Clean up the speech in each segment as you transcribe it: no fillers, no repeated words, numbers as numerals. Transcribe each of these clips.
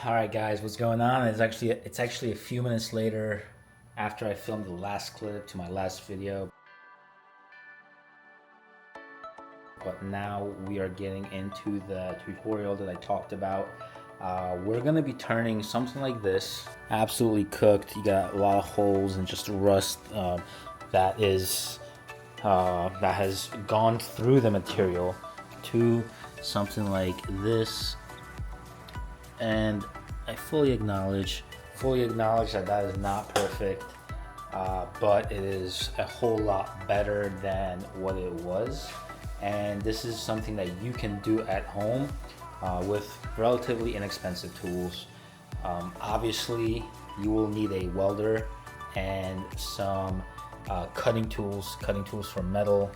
All right, guys, what's going on? It's actually a few minutes later after I filmed the last clip to my last video. But now we are getting into the tutorial that I talked about. We're gonna be turning something like this, absolutely cooked. You got a lot of holes and just rust that has gone through the material, to something like this. And I fully acknowledge that is not perfect, but it is a whole lot better than what it was. And this is something that you can do at home with relatively inexpensive tools. Obviously, you will need a welder and some cutting tools for metal.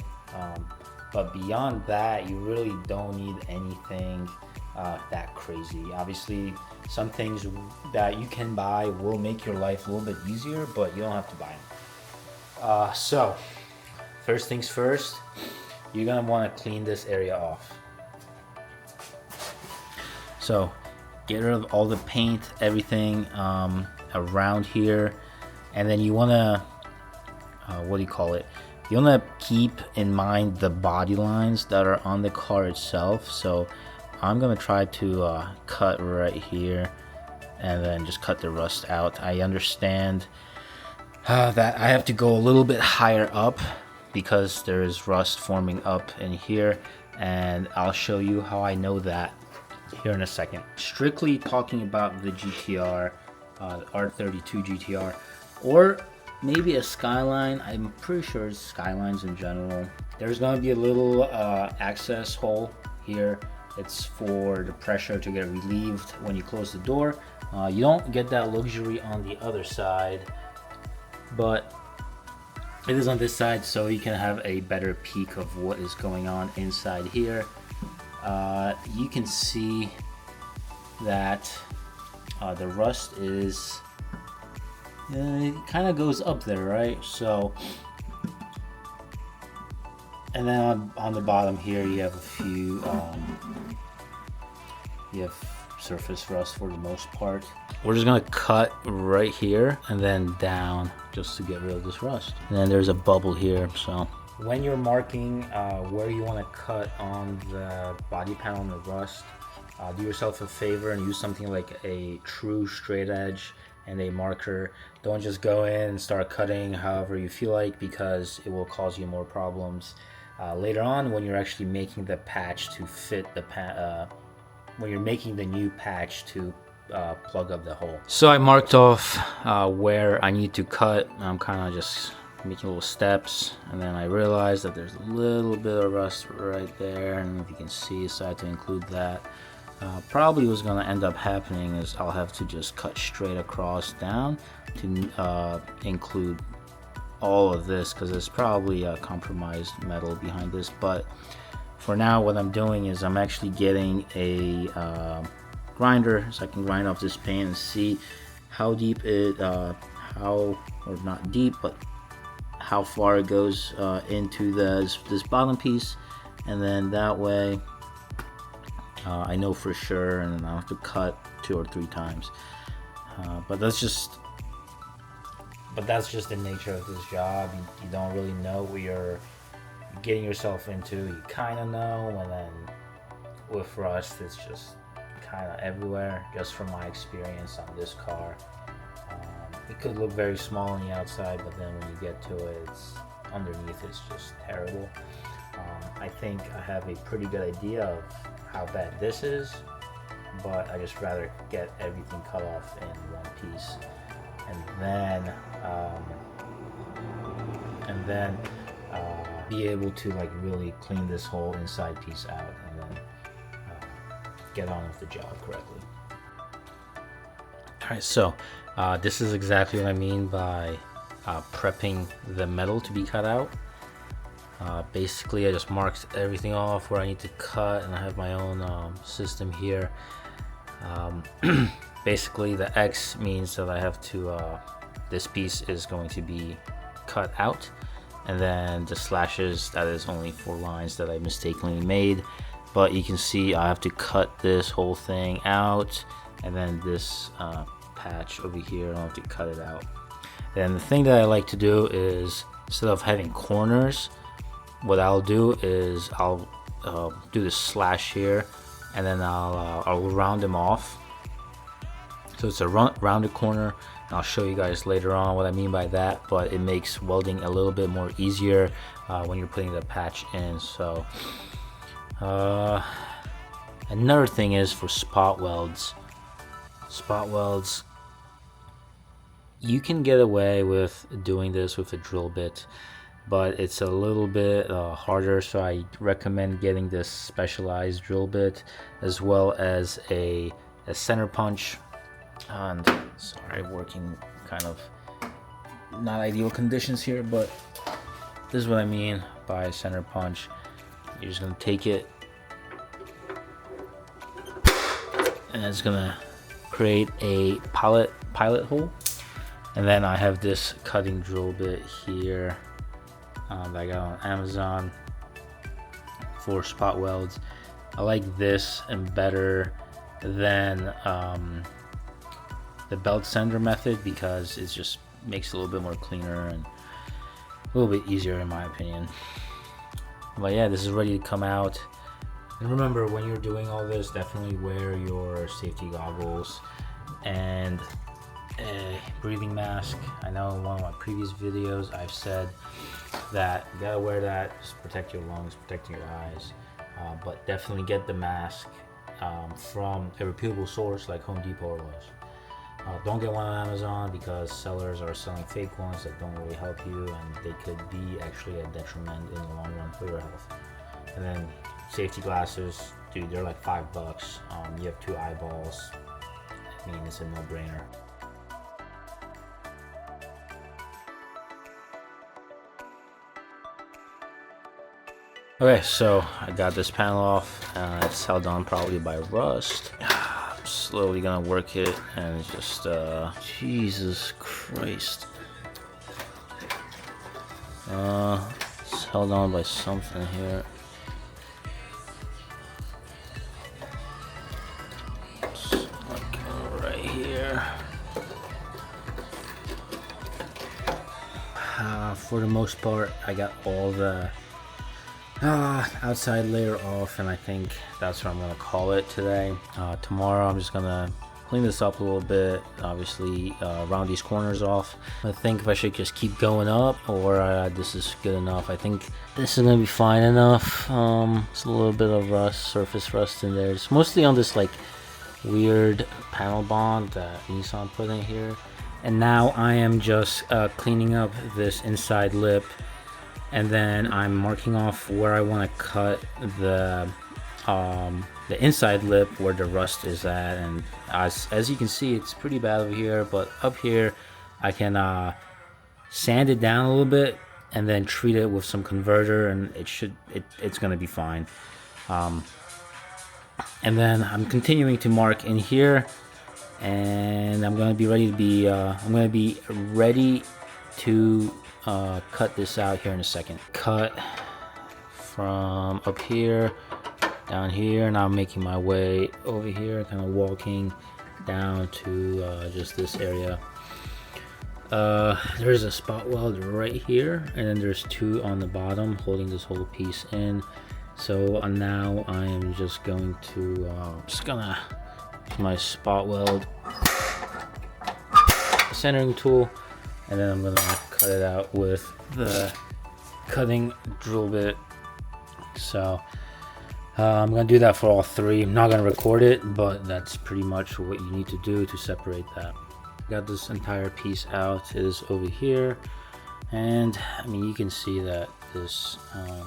But beyond that, you really don't need anything that crazy. Obviously, some things that you can buy will make your life a little bit easier, but you don't have to buy them. So, first things first, you're gonna want to clean this area off. So, get rid of all the paint, everything around here, and then you wanna, You wanna keep in mind the body lines that are on the car itself. So I'm gonna try to cut right here and then just cut the rust out. I understand that I have to go a little bit higher up because there is rust forming up in here, and I'll show you how I know that here in a second. Strictly talking about the GTR, R32 GTR, or maybe a Skyline. I'm pretty sure it's Skylines in general. There's gonna be a little access hole here. It's for the pressure to get relieved when you close the door. You don't get that luxury on the other side, but it is on this side, so you can have a better peek of what is going on inside here. You can see that the rust is it kind of goes up there, right? So, and then on the bottom here you have a few you have surface rust for the most part. We're just gonna cut right here and then down just to get rid of this rust. And then there's a bubble here. So when you're marking where you want to cut on the body panel and the rust, do yourself a favor and use something like a true straight edge and a marker. Don't just go in and start cutting however you feel like, because it will cause you more problems later on when you're actually making the patch to fit the when you're making the new patch to plug up the hole. So I marked off where I need to cut. I'm kind of just making little steps, and then I realized that there's a little bit of rust right there, and if you can see, so I had to include that. Probably what's going to end up happening is I'll have to just cut straight across down to include all of this, because there's probably a compromised metal behind this. But for now, what I'm doing is I'm actually getting a grinder so I can grind off this paint and see how deep it, or not deep, but how far it goes into this bottom piece, and then that way I know for sure, and then I'll have to cut 2 or 3 times. But that's just the nature of this job. You don't really know what you're getting yourself into. You kind of know, and then with rust, it's just kind of everywhere. Just from my experience on this car, it could look very small on the outside, but then when you get to it, it's underneath. It's just terrible. I think I have a pretty good idea of how bad this is, but I just rather get everything cut off in one piece, and then be able to like really clean this whole inside piece out, and then get on with the job correctly. Alright, so this is exactly what I mean by prepping the metal to be cut out. Basically, I just marked everything off where I need to cut, and I have my own system here. Basically, the X means that I have to, this piece is going to be cut out, and then the slashes, that is only 4 lines that I mistakenly made. But you can see I have to cut this whole thing out, and then this patch over here, I'll have to cut it out. And the thing that I like to do is, instead of having corners, what I'll do is I'll do this slash here, and then I'll round them off. So it's a rounded corner, and I'll show you guys later on what I mean by that, but it makes welding a little bit more easier when you're putting the patch in. So another thing is for spot welds. Spot welds, you can get away with doing this with a drill bit, but it's a little bit harder, so I recommend getting this specialized drill bit as well as a center punch. And sorry, working kind of not ideal conditions here, but this is what I mean by center punch. You're just gonna take it, and it's gonna create a pilot hole. And then I have this cutting drill bit here that I got on Amazon for spot welds. I like this and better than the belt sander method, because it just makes it a little bit more cleaner and a little bit easier in my opinion. But yeah, this is ready to come out. And remember, when you're doing all this, definitely wear your safety goggles and a breathing mask. I know in one of my previous videos I've said that you gotta wear that, just protect your lungs, protect your eyes, but definitely get the mask from a reputable source like Home Depot or Lowe's. Don't get one on Amazon, because sellers are selling fake ones that don't really help you, and they could be actually a detriment in the long run for your health. And then safety glasses, dude, they're like $5. You have 2 eyeballs. I mean, it's a no-brainer. Okay, so I got this panel off. It's held on probably by rust. I'm slowly gonna work it, and it's just Jesus Christ. It's held on by something here. It's like right here. For the most part, I got all the outside layer off, and I think that's what I'm gonna call it today. Tomorrow I'm just gonna clean this up a little bit, obviously round these corners off. I think if I should just keep going up, or this is good enough. I think this is gonna be fine enough. It's a little bit of rust, surface rust in there. It's mostly on this like weird panel bond that Nissan put in here. And now I am just cleaning up this inside lip, and then I'm marking off where I want to cut the inside lip where the rust is at. And as you can see, it's pretty bad over here, but up here I can sand it down a little bit and then treat it with some converter, and it's gonna be fine. And then I'm continuing to mark in here, and I'm gonna be ready to cut this out here in a second. Cut from up here down here, and I'm making my way over here, kind of walking down to just this area. There's a spot weld right here, and then there's 2 on the bottom holding this whole piece in. So now I am just going to gonna use my spot weld centering tool, and then I'm gonna cut it out with the cutting drill bit. So I'm gonna do that for all 3. I'm not gonna record it, but that's pretty much what you need to do to separate that. Got this entire piece out. It is over here, and I mean, you can see that this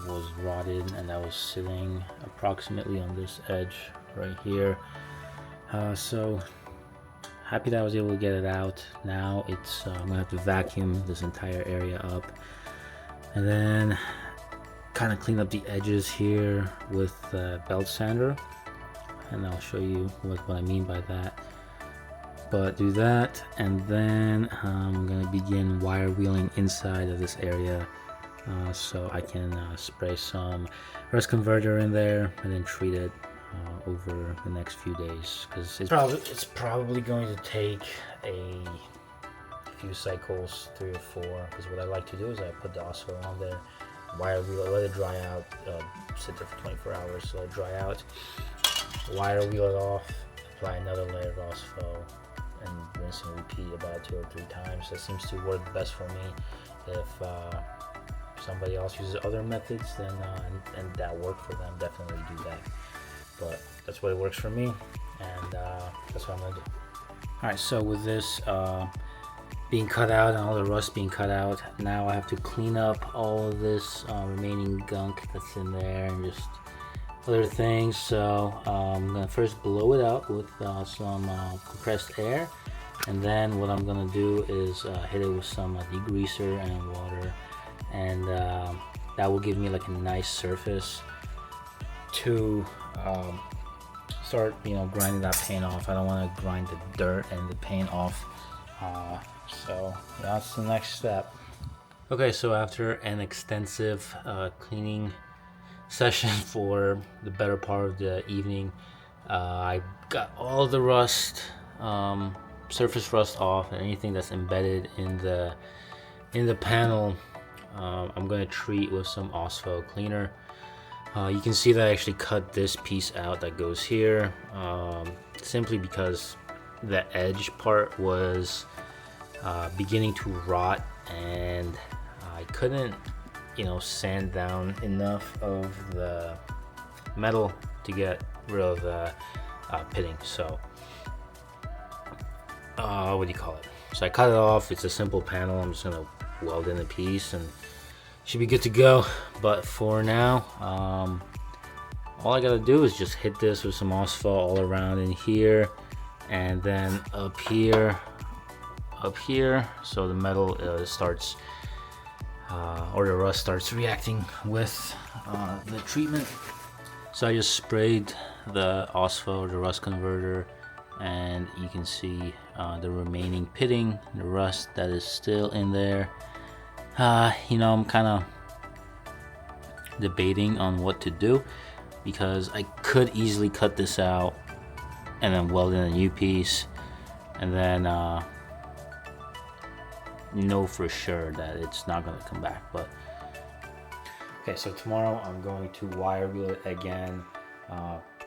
was rotted, and that was sitting approximately on this edge right here. So happy that I was able to get it out. Now it's I'm gonna have to vacuum this entire area up, and then kind of clean up the edges here with the belt sander, and I'll show you what I mean by that. But do that, and then I'm gonna begin wire wheeling inside of this area, so I can spray some rust converter in there and then treat it over the next few days, because it's probably going to take a few cycles, 3 or 4, because what I like to do is I put the OSFO on there, wire wheel, let it dry out, sit there for 24 hours, so let it dry out, wire wheel it off, apply another layer of OSFO, and rinse and repeat about 2 or 3 times. That seems to work best for me. If somebody else uses other methods, then and that worked for them, definitely do that. But that's what it works for me, and that's what I'm gonna do. All right, so with this being cut out and all the rust being cut out, now I have to clean up all of this remaining gunk that's in there and just other things. So I'm gonna first blow it out with some compressed air, and then what I'm gonna do is hit it with some degreaser and water, and that will give me like a nice surface to start, grinding that paint off. I don't want to grind the dirt and the paint off, so that's the next step. Okay, so after an extensive cleaning session for the better part of the evening, I got all the rust, surface rust off, and anything that's embedded in the panel. I'm going to treat with some OSFO cleaner. You can see that I actually cut this piece out that goes here, simply because the edge part was beginning to rot, and I couldn't sand down enough of the metal to get rid of the pitting. So what do you call it? So I cut it off. It's a simple panel. I'm just gonna weld in a piece and should be good to go. But for now, all I gotta do is just hit this with some OSFO all around in here, and then up here, so the metal starts or the rust starts reacting with the treatment. So I just sprayed the OSFO, the rust converter, and you can see the remaining pitting, the rust that is still in there. I'm kind of debating on what to do, because I could easily cut this out and then weld in a new piece, and then know for sure that it's not going to come back. But okay, so tomorrow I'm going to wire wheel it again,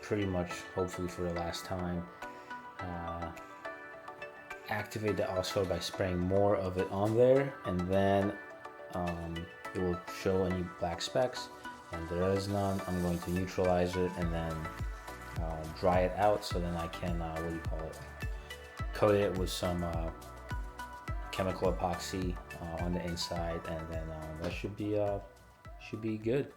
pretty much hopefully for the last time. Activate the OSFO by spraying more of it on there, and then it will show any black specks, and there is none. I'm going to neutralize it and then dry it out, so then I can coat it with some chemical epoxy on the inside, and then that should be good.